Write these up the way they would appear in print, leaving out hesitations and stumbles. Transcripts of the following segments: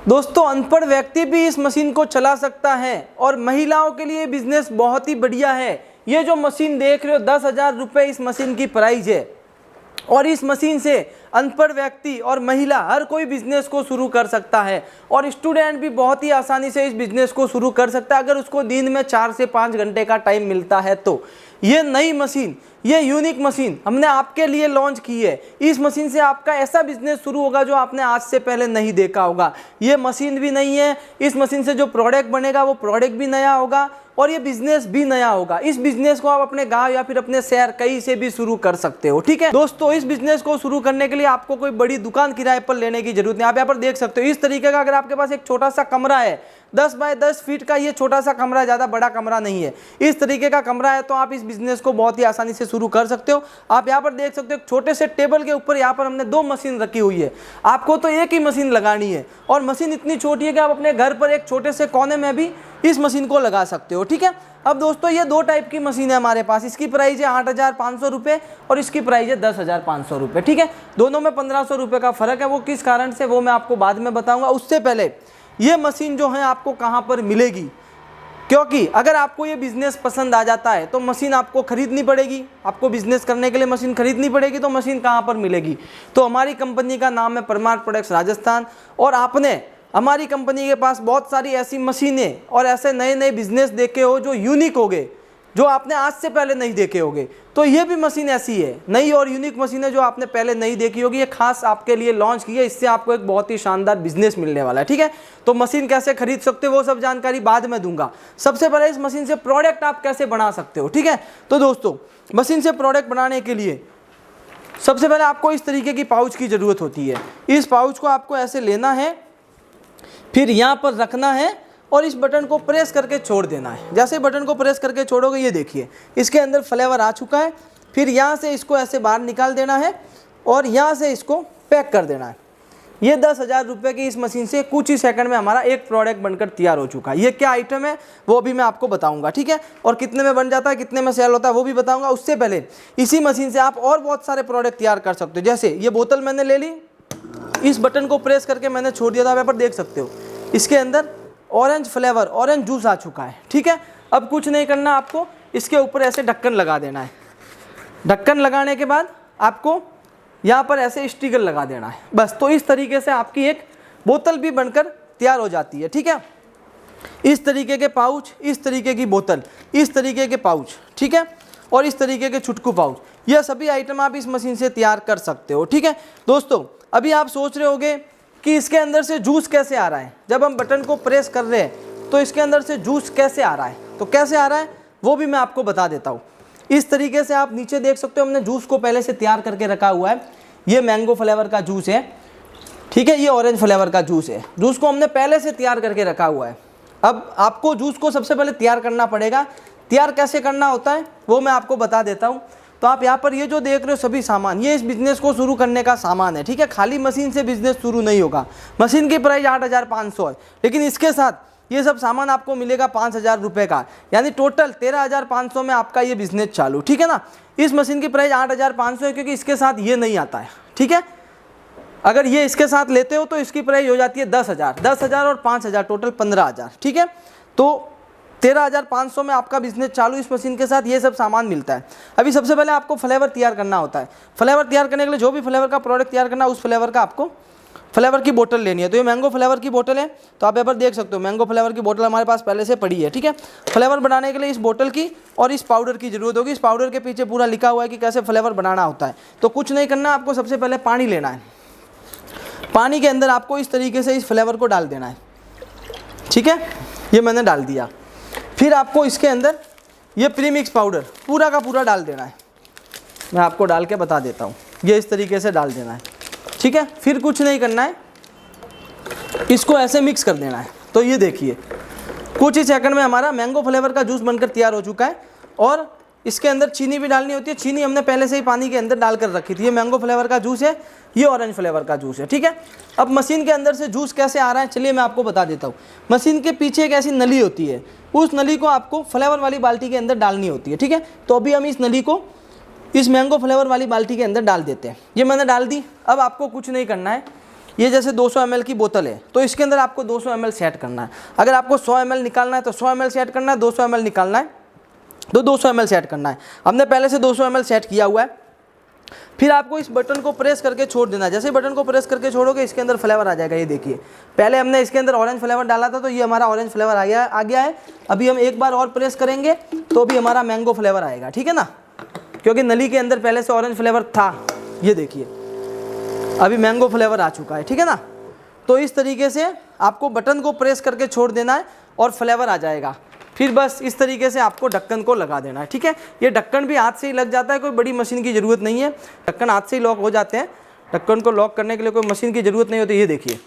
दोस्तों अनपढ़ व्यक्ति भी इस मशीन को चला सकता है और महिलाओं के लिए बिजनेस बहुत ही बढ़िया है। ये जो मशीन देख रहे हो 10,000 रुपये इस मशीन की प्राइस है और इस मशीन से अनपढ़ व्यक्ति और महिला हर कोई बिजनेस को शुरू कर सकता है और स्टूडेंट भी बहुत ही आसानी से इस बिजनेस को शुरू कर सकता है अगर उसको दिन में 4 से 5 घंटे का टाइम मिलता है तो। ये नई मशीन, ये यूनिक मशीन हमने आपके लिए लॉन्च की है। इस मशीन से आपका ऐसा बिजनेस शुरू होगा जो आपने आज से पहले नहीं देखा होगा। ये मशीन भी नई है, इस मशीन से जो प्रोडक्ट बनेगा वो प्रोडक्ट भी नया होगा और ये बिजनेस भी नया होगा। इस बिजनेस को आप अपने गांव या फिर अपने शहर कहीं से भी शुरू कर सकते हो। ठीक है दोस्तों, इस बिजनेस को शुरू करने के लिए आपको कोई बड़ी दुकान किराए पर लेने की जरूरत नहीं। आप यहाँ पर देख सकते हो इस तरीके का, अगर आपके पास एक छोटा सा कमरा है 10 बाय 10 फीट का, ये छोटा सा कमरा, ज़्यादा बड़ा कमरा नहीं है, इस तरीके का कमरा है तो आप इस बिजनेस को बहुत ही आसानी से शुरू कर सकते हो। आप यहाँ पर देख सकते हो छोटे से टेबल के ऊपर यहाँ पर हमने 2 मशीन रखी हुई है। आपको तो एक ही मशीन लगानी है और मशीन इतनी छोटी है कि आप अपने घर पर एक छोटे से कोने में भी इस मशीन को लगा सकते हो। ठीक है, अब दोस्तों ये 2 टाइप की मशीन है हमारे पास। इसकी प्राइस है 8,500 रुपये और इसकी प्राइस है 10,500 रुपये। ठीक है, दोनों में 1,500 रुपये का फ़र्क है। वो किस कारण से वो मैं आपको बाद में बताऊंगा। उससे पहले ये मशीन जो है आपको कहाँ पर मिलेगी, क्योंकि अगर आपको ये बिज़नेस पसंद आ जाता है तो मशीन आपको ख़रीदनी पड़ेगी। आपको बिज़नेस करने के लिए मशीन खरीदनी पड़ेगी, तो मशीन कहाँ पर मिलेगी? तो हमारी कंपनी का नाम है परमार प्रोडक्ट्स राजस्थान और आपने हमारी कंपनी के पास बहुत सारी ऐसी मशीनें और ऐसे नए नए बिजनेस देखे हो जो यूनिक होंगे, जो आपने आज से पहले नहीं देखे होंगे। तो ये भी मशीन ऐसी है, नई और यूनिक मशीन है जो आपने पहले नहीं देखी होगी। ये खास आपके लिए लॉन्च की है, इससे आपको एक बहुत ही शानदार बिजनेस मिलने वाला है। ठीक है, तो मशीन कैसे खरीद सकते हो वो सब जानकारी बाद में दूंगा। सबसे पहले इस मशीन से प्रोडक्ट आप कैसे बना सकते हो। ठीक है, तो दोस्तों मशीन से प्रोडक्ट बनाने के लिए सबसे पहले आपको इस तरीके की पाउच की ज़रूरत होती है। इस पाउच को आपको ऐसे लेना है, फिर यहाँ पर रखना है और इस बटन को प्रेस करके छोड़ देना है। जैसे बटन को प्रेस करके छोड़ोगे ये देखिए इसके अंदर फ्लेवर आ चुका है। फिर यहाँ से इसको ऐसे बाहर निकाल देना है और यहाँ से इसको पैक कर देना है। ये 10,000 रुपये की इस मशीन से कुछ ही सेकंड में हमारा एक प्रोडक्ट बनकर तैयार हो चुका है। ये क्या आइटम है वो भी मैं आपको बताऊंगा। ठीक है, और कितने में बन जाता है, कितने में सेल होता है वो भी बताऊंगा। उससे पहले इसी मशीन से आप और बहुत सारे प्रोडक्ट तैयार कर सकते हो। जैसे ये बोतल मैंने ले ली, इस बटन को प्रेस करके मैंने छोड़ दिया था। यहाँ पर देख सकते हो इसके अंदर ऑरेंज फ्लेवर, ऑरेंज जूस आ चुका है। ठीक है, अब कुछ नहीं करना, आपको इसके ऊपर ऐसे ढक्कन लगा देना है। ढक्कन लगाने के बाद आपको यहाँ पर ऐसे स्टिकर लगा देना है बस। तो इस तरीके से आपकी एक बोतल भी बनकर तैयार हो जाती है। ठीक है, इस तरीके के पाउच, इस तरीके की बोतल, इस तरीके के पाउच, ठीक है, और इस तरीके के छुटकू पाउच, यह सभी आइटम आप इस मशीन से तैयार कर सकते हो। ठीक है दोस्तों, अभी आप सोच रहे होंगे कि इसके अंदर से जूस कैसे आ रहा है। जब हम बटन को प्रेस कर रहे हैं तो इसके अंदर से जूस कैसे आ रहा है, तो कैसे आ रहा है वो भी मैं आपको बता देता हूँ। इस तरीके से आप नीचे देख सकते हो हमने जूस को पहले से तैयार करके रखा हुआ है। ये मैंगो फ्लेवर का जूस है, ठीक है, ये ऑरेंज फ्लेवर का जूस है। जूस को हमने पहले से तैयार करके रखा हुआ है। अब आपको जूस को सबसे पहले तैयार करना पड़ेगा। तैयार कैसे करना होता है वो मैं आपको बता देता हूँ। तो आप यहाँ पर ये जो देख रहे हो सभी सामान, ये इस बिज़नेस को शुरू करने का सामान है। ठीक है, खाली मशीन से बिज़नेस शुरू नहीं होगा। मशीन की प्राइस 8,500 है, लेकिन इसके साथ ये सब सामान आपको मिलेगा 5,000 रुपये का, यानी टोटल 13,500 में आपका ये बिज़नेस चालू। ठीक है ना, इस मशीन की प्राइस 8,500 है क्योंकि इसके साथ ये नहीं आता है। ठीक है, अगर ये इसके साथ लेते हो तो इसकी प्राइस हो जाती है 10,000, 10,000 और 5,000 टोटल 15,000। ठीक है, तो 13,500 में आपका बिजनेस चालू इस मशीन के साथ ये सब सामान मिलता है। अभी सबसे पहले आपको फ्लेवर तैयार करना होता है। फ्लेवर तैयार करने के लिए जो भी फ्लेवर का प्रोडक्ट तैयार करना है उस फ्लेवर का आपको फ्लेवर की बोतल लेनी है। तो ये मैंगो फ्लेवर की बोतल है, तो आप यहाँ पर देख सकते हो मैंगो फ्लेवर की बोतल हमारे पास पहले से पड़ी है। ठीक है, फ्लेवर बनाने के लिए इस बोतल की और इस पाउडर की ज़रूरत होगी। इस पाउडर के पीछे पूरा लिखा हुआ है कि कैसे फ्लेवर बनाना होता है। तो कुछ नहीं करना, आपको सबसे पहले पानी लेना है। पानी के अंदर आपको इस तरीके से इस फ्लेवर को डाल देना है। ठीक है, ये मैंने डाल दिया। फिर आपको इसके अंदर ये प्रीमिक्स पाउडर पूरा का पूरा डाल देना है। मैं आपको डाल के बता देता हूँ, ये इस तरीके से डाल देना है। ठीक है, फिर कुछ नहीं करना है, इसको ऐसे मिक्स कर देना है। तो ये देखिए कुछ ही सेकंड में हमारा मैंगो फ्लेवर का जूस बनकर तैयार हो चुका है। और इसके अंदर चीनी भी डालनी होती है। चीनी हमने पहले से ही पानी के अंदर डालकर रखी थी। ये मैंगो फ्लेवर का जूस है, ये ऑरेंज फ्लेवर का जूस है। ठीक है, अब मशीन के अंदर से जूस कैसे आ रहा है चलिए मैं आपको बता देता हूँ। मशीन के पीछे एक ऐसी नली होती है, उस नली को आपको फ्लेवर वाली बाल्टी के अंदर डालनी होती है। ठीक है, तो अभी हम इस नली को इस मैंगो फ्लेवर वाली बाल्टी के अंदर डाल देते हैं। ये मैंने डाल दी। अब आपको कुछ नहीं करना है, ये जैसे 200 ml की बोतल है तो इसके अंदर आपको 200 ml सेट करना है। अगर आपको 100 ml निकालना है तो 100 ml सेट करना है, 200 ml निकालना है तो 200 ml सेट करना है। हमने पहले से 200 ml सेट किया हुआ है। फिर आपको इस बटन को प्रेस करके छोड़ देना है। जैसे बटन को प्रेस करके छोड़ोगे इसके अंदर फ्लेवर आ जाएगा। ये देखिए, पहले हमने इसके अंदर ऑरेंज फ्लेवर डाला था तो ये हमारा ऑरेंज फ्लेवर आ गया है। अभी हम एक बार और प्रेस करेंगे तो भी हमारा मैंगो फ्लेवर आएगा, ठीक है ना, क्योंकि नली के अंदर पहले से ऑरेंज फ्लेवर था। ये देखिए अभी मैंगो फ्लेवर आ चुका है, ठीक है ना। तो इस तरीके से आपको बटन को प्रेस करके छोड़ देना है और फ्लेवर आ जाएगा। फिर बस इस तरीके से आपको ढक्कन को लगा देना है, ठीक है। ये ढक्कन भी हाथ से ही लग जाता है, कोई बड़ी मशीन की ज़रूरत नहीं है। ढक्कन हाथ से ही लॉक हो जाते हैं। ढक्कन को लॉक करने के लिए कोई मशीन की ज़रूरत नहीं होती। ये देखिए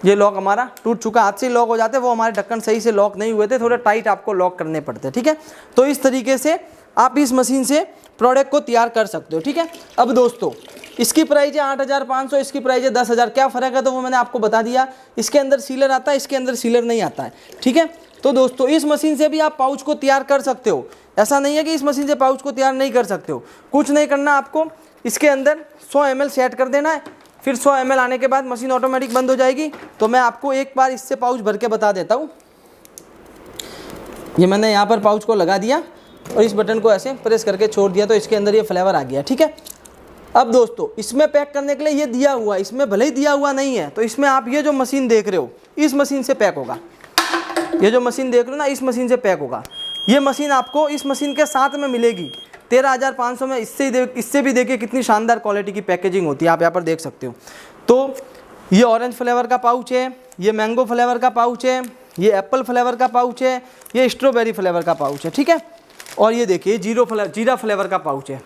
ये लॉक हमारा टूट चुका, हाथ से ही लॉक हो जाते हैं। वो हमारे ढक्कन सही से लॉक नहीं हुए थे, थोड़े टाइट आपको लॉक करने पड़ते हैं, ठीक है। तो इस तरीके से आप इस मशीन से प्रोडक्ट को तैयार कर सकते हो, ठीक है। अब दोस्तों इसकी प्राइस है 8,500, इसकी प्राइस है 10,000। क्या फ़र्क है तो वो मैंने आपको बता दिया। इसके अंदर सीलर आता है, इसके अंदर सीलर नहीं आता है, ठीक है। तो दोस्तों इस मशीन से भी आप पाउच को तैयार कर सकते हो। ऐसा नहीं है कि इस मशीन से पाउच को तैयार नहीं कर सकते हो। कुछ नहीं करना, आपको इसके अंदर 100 ml सेट कर देना है। फिर 100 ml आने के बाद मशीन ऑटोमेटिक बंद हो जाएगी। तो मैं आपको एक बार इससे पाउच भर के बता देता हूँ। ये मैंने यहाँ पर पाउच को लगा दिया और इस बटन को ऐसे प्रेस करके छोड़ दिया तो इसके अंदर ये फ्लेवर आ गया, ठीक है। अब दोस्तों इसमें पैक करने के लिए ये दिया हुआ है, इसमें भले ही दिया हुआ नहीं है तो इसमें आप ये जो मशीन देख रहे हो इस मशीन से पैक होगा। ये जो मशीन देख रहे हो ना, इस मशीन से पैक होगा। ये मशीन आपको इस मशीन के साथ में मिलेगी 13,500 में। इससे भी देखिए कितनी शानदार क्वालिटी की पैकेजिंग होती है, आप यहाँ पर देख सकते हो। तो ये ऑरेंज फ्लेवर का पाउच है, ये मैंगो फ्लेवर का पाउच है, ये एप्पल फ्लेवर का पाउच है, ये स्ट्रॉबेरी फ्लेवर का पाउच है, ठीक है। और ये देखिए जीरा फ्लेवर का पाउच है।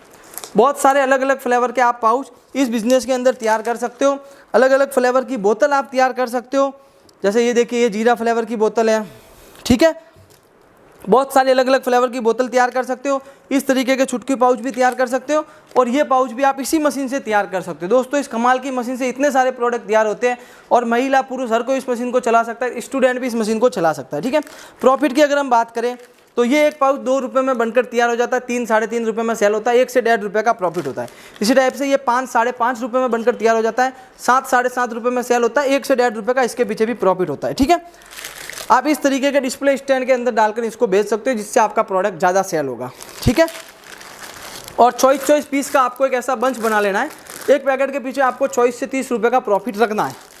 बहुत सारे अलग अलग फ्लेवर के आप पाउच इस बिज़नेस के अंदर तैयार कर सकते हो। अलग अलग फ्लेवर की बोतल आप तैयार कर सकते हो। जैसे ये देखिए ये जीरा फ्लेवर की बोतल है, ठीक है। बहुत सारे अलग अलग फ्लेवर की बोतल तैयार कर सकते हो। इस तरीके के छुटकी पाउच भी तैयार कर सकते हो और ये पाउच भी आप इसी मशीन से तैयार कर सकते हो। दोस्तों इस कमाल की मशीन से इतने सारे प्रोडक्ट तैयार होते हैं और महिला पुरुष हर कोई इस मशीन को चला सकता है, स्टूडेंट भी इस मशीन को चला सकता है, ठीक है। प्रॉफिट की अगर हम बात करें तो ये एक पाउच 2 रुपये में बनकर तैयार हो जाता है, 3 साढ़े 3 रुपये में सेल होता है, 1 से 1.5 रुपये का प्रॉफिट होता है। इसी टाइप से ये 5 साढ़े 5 रुपये में बनकर तैयार हो जाता है, 7 साढ़े 7 रुपये में सेल होता है, 1 से 1.5 रुपये का इसके पीछे भी प्रॉफिट होता है, ठीक है। आप इस तरीके के डिस्प्ले स्टैंड के अंदर डालकर इसको बेच सकते हो जिससे आपका प्रोडक्ट ज़्यादा सेल होगा, ठीक है। और चॉइस पीस का आपको एक ऐसा बंच बना लेना है, एक पैकेट के पीछे आपको 24 से 30 रुपये का प्रॉफिट रखना है।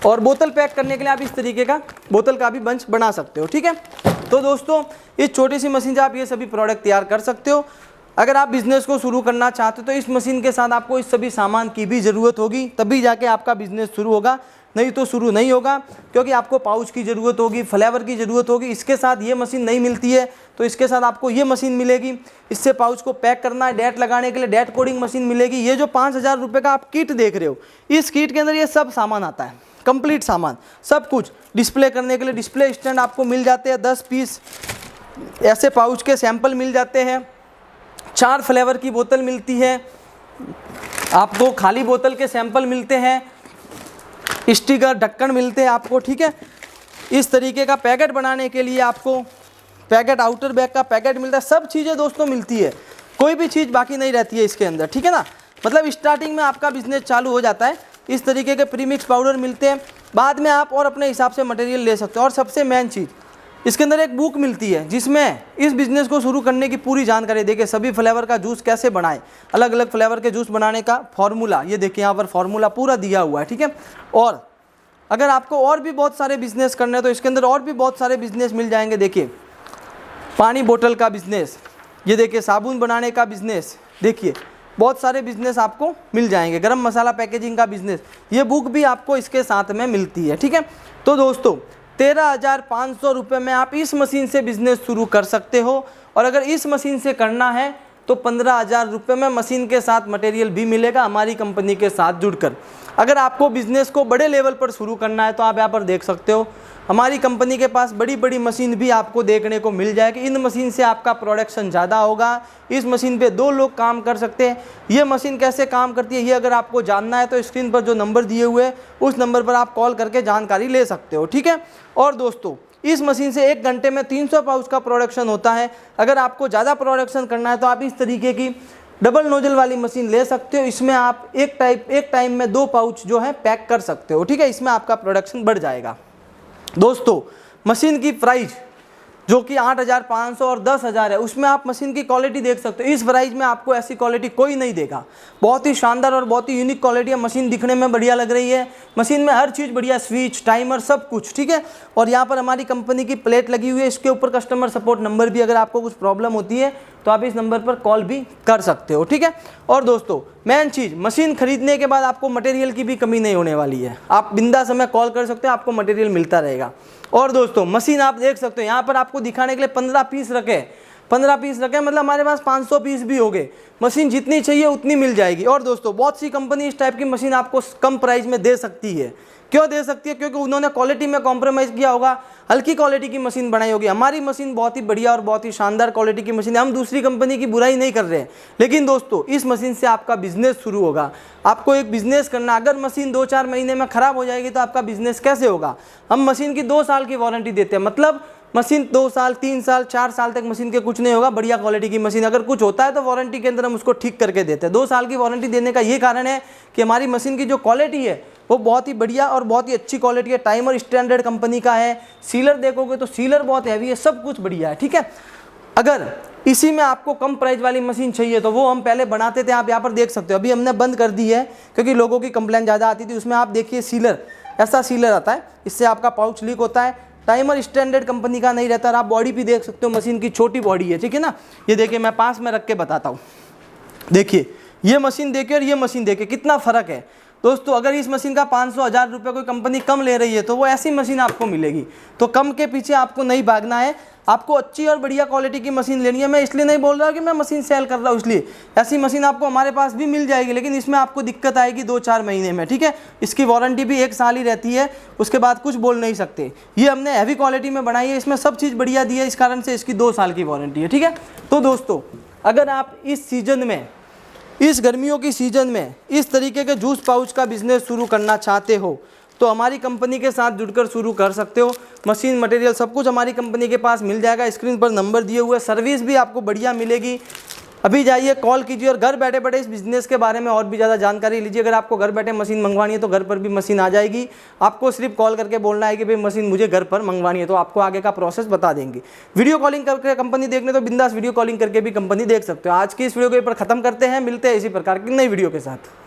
और बोतल पैक करने के लिए आप इस तरीके का बोतल का भी बंच बना सकते हो, ठीक है। तो दोस्तों इस छोटी सी मशीन से आप ये सभी प्रोडक्ट तैयार कर सकते हो। अगर आप बिज़नेस को शुरू करना चाहते हो तो इस मशीन के साथ आपको इस सभी सामान की भी ज़रूरत होगी, तभी जाके आपका बिज़नेस शुरू होगा, नहीं तो शुरू नहीं होगा। क्योंकि आपको पाउच की ज़रूरत होगी, फ्लेवर की ज़रूरत होगी। इसके साथ ये मशीन नहीं मिलती है तो इसके साथ आपको ये मशीन मिलेगी। इससे पाउच को पैक करना है, डेट लगाने के लिए डेट कोडिंग मशीन मिलेगी। ये जो 5,000 रुपये का आप किट देख रहे हो, इस किट के अंदर ये सब सामान आता है, कंप्लीट सामान, सब कुछ। डिस्प्ले करने के लिए डिस्प्ले स्टैंड आपको मिल जाते हैं, 10 पीस ऐसे पाउच के सैंपल मिल जाते हैं, 4 फ्लेवर की बोतल मिलती है आपको, खाली बोतल के सैंपल मिलते हैं, स्टिकर ढक्कन मिलते हैं आपको, ठीक है। इस तरीके का पैकेट बनाने के लिए आपको पैकेट, आउटर बैग का पैकेट मिलता है। सब चीज़ें दोस्तों मिलती है, कोई भी चीज़ बाकी नहीं रहती है इसके अंदर, ठीक है ना। मतलब स्टार्टिंग में आपका बिजनेस चालू हो जाता है। इस तरीके के प्रीमिक्स पाउडर मिलते हैं, बाद में आप और अपने हिसाब से मटेरियल ले सकते हो। और सबसे मेन चीज़ इसके अंदर एक बुक मिलती है जिसमें इस बिज़नेस को शुरू करने की पूरी जानकारी। देखिए सभी फ्लेवर का जूस कैसे बनाएं, अलग अलग फ्लेवर के जूस बनाने का फॉर्मूला, ये देखिए यहाँ पर फॉर्मूला पूरा दिया हुआ है, ठीक है। और अगर आपको और भी बहुत सारे बिजनेस करने हैं तो इसके अंदर और भी बहुत सारे बिजनेस मिल जाएंगे। देखिए पानी बोतल का बिजनेस, ये देखिए साबुन बनाने का बिजनेस, देखिए बहुत सारे बिजनेस आपको मिल जाएंगे। गरम मसाला पैकेजिंग का बिजनेस, ये बुक भी आपको इसके साथ में मिलती है, ठीक है। तो दोस्तों 13,500 रुपये में आप इस मशीन से बिज़नेस शुरू कर सकते हो। और अगर इस मशीन से करना है तो 15,000 रुपये में मशीन के साथ मटेरियल भी मिलेगा हमारी कंपनी के साथ जुड़कर। अगर आपको बिज़नेस को बड़े लेवल पर शुरू करना है तो आप यहाँ पर देख सकते हो हमारी कंपनी के पास बड़ी बड़ी मशीन भी आपको देखने को मिल जाएगी। इन मशीन से आपका प्रोडक्शन ज़्यादा होगा। इस मशीन पे 2 लोग काम कर सकते हैं। ये मशीन कैसे काम करती है ये अगर आपको जानना है तो स्क्रीन पर जो नंबर दिए हुए हैं उस नंबर पर आप कॉल करके जानकारी ले सकते हो, ठीक है। और दोस्तों इस मशीन से 1 घंटे में 300 पाउच का प्रोडक्शन होता है। अगर आपको ज़्यादा प्रोडक्शन करना है तो आप इस तरीके की डबल नोजल वाली मशीन ले सकते हो। इसमें आप एक टाइम में 2 पाउच जो है पैक कर सकते हो, ठीक है। इसमें आपका प्रोडक्शन बढ़ जाएगा। दोस्तों मशीन की प्राइस जो कि 8,500 और 10,000 है, उसमें आप मशीन की क्वालिटी देख सकते हो। इस प्राइस में आपको ऐसी क्वालिटी कोई नहीं देगा। बहुत ही शानदार और बहुत ही यूनिक क्वालिटी है। मशीन दिखने में बढ़िया लग रही है, मशीन में हर चीज़ बढ़िया, स्विच, टाइमर, सब कुछ, ठीक है। और यहाँ पर हमारी कंपनी की प्लेट लगी हुई है, इसके ऊपर कस्टमर सपोर्ट नंबर भी, अगर आपको कुछ प्रॉब्लम होती है तो आप इस नंबर पर कॉल भी कर सकते हो, ठीक है। और दोस्तों मेन चीज़, मशीन खरीदने के बाद आपको मटेरियल की भी कमी नहीं होने वाली है। आप बिंदास हमें कॉल कर सकते हो, आपको मटेरियल मिलता रहेगा। और दोस्तों मशीन आप देख सकते हो, यहाँ पर आपको दिखाने के लिए 15 पीस रखे, 15 पीस रखे, मतलब हमारे पास 500 पीस भी हो गए। मशीन जितनी चाहिए उतनी मिल जाएगी। और दोस्तों बहुत सी कंपनी इस टाइप की मशीन आपको कम प्राइस में दे सकती है। क्यों दे सकती है? क्योंकि उन्होंने क्वालिटी में कॉम्प्रोमाइज़ किया होगा, हल्की क्वालिटी की मशीन बनाई होगी। हमारी मशीन बहुत ही बढ़िया और बहुत ही शानदार क्वालिटी की मशीन है। हम दूसरी कंपनी की बुराई नहीं कर रहे हैं, लेकिन दोस्तों इस मशीन से आपका बिजनेस शुरू होगा। आपको एक बिजनेस करना, अगर मशीन 2-4 महीने में ख़राब हो जाएगी तो आपका बिजनेस कैसे होगा? हम मशीन की 2 साल की वारंटी देते हैं, मतलब मशीन 2 साल, 3 साल, 4 साल तक मशीन के कुछ नहीं होगा। बढ़िया क्वालिटी की मशीन, अगर कुछ होता है तो वारंटी के अंदर हम उसको ठीक करके देते हैं। 2 साल की वारंटी देने का ये कारण है कि हमारी मशीन की जो क्वालिटी है वो बहुत ही बढ़िया और बहुत ही अच्छी क्वालिटी है। टाइमर स्टैंडर्ड कंपनी का है, सीलर देखोगे तो सीलर बहुत हैवी है, सब कुछ बढ़िया है, ठीक है। अगर इसी में आपको कम प्राइस वाली मशीन चाहिए तो वो हम पहले बनाते थे, आप यहाँ पर देख सकते हो। अभी हमने बंद कर दी है क्योंकि लोगों की कंप्लेंट ज़्यादा आती थी। उसमें आप देखिए सीलर, ऐसा सीलर आता है, इससे आपका पाउच लीक होता है। टाइमर स्टैंडर्ड कंपनी का नहीं रहता। और आप बॉडी भी देख सकते हो, मशीन की छोटी बॉडी है, ठीक है ना। ये देखिए मैं पास में रख के बताता हूँ। देखिए ये मशीन देखिए और ये मशीन देखिए, कितना फ़र्क है। दोस्तों अगर इस मशीन का 500-1000 रुपये कोई कंपनी कम ले रही है तो वो ऐसी मशीन आपको मिलेगी। तो कम के पीछे आपको नहीं भागना है, आपको अच्छी और बढ़िया क्वालिटी की मशीन लेनी है। मैं इसलिए नहीं बोल रहा कि मैं मशीन सेल कर रहा हूँ, इसलिए ऐसी मशीन आपको हमारे पास भी मिल जाएगी, लेकिन इसमें आपको दिक्कत आएगी 2-4 महीने में, ठीक है। इसकी वारंटी भी 1 साल ही रहती है, उसके बाद कुछ बोल नहीं सकते। ये हमने हैवी क्वालिटी में बनाई है, इसमें सब चीज़ बढ़िया दी है, इस कारण से इसकी 2 साल की वारंटी है, ठीक है। तो दोस्तों अगर आप इस सीज़न में, इस गर्मियों की सीज़न में इस तरीके के जूस पाउच का बिजनेस शुरू करना चाहते हो तो हमारी कंपनी के साथ जुड़कर शुरू कर सकते हो। मशीन, मटेरियल सब कुछ हमारी कंपनी के पास मिल जाएगा। स्क्रीन पर नंबर दिए हुए, सर्विस भी आपको बढ़िया मिलेगी। अभी जाइए, कॉल कीजिए और घर बैठे बैठे इस बिज़नेस के बारे में और भी ज़्यादा जानकारी लीजिए। अगर आपको घर बैठे मशीन मंगवानी है तो घर पर भी मशीन आ जाएगी। आपको सिर्फ कॉल करके बोलना है कि भाई मशीन मुझे घर पर मंगवानी है, तो आपको आगे का प्रोसेस बता देंगे। वीडियो कॉलिंग करके कंपनी देखने तो बिंदास वीडियो कॉलिंग करके भी कंपनी देख सकते हो। आज की इस वीडियो को पर खत्म करते हैं, मिलते हैं इसी प्रकार की नई वीडियो के साथ।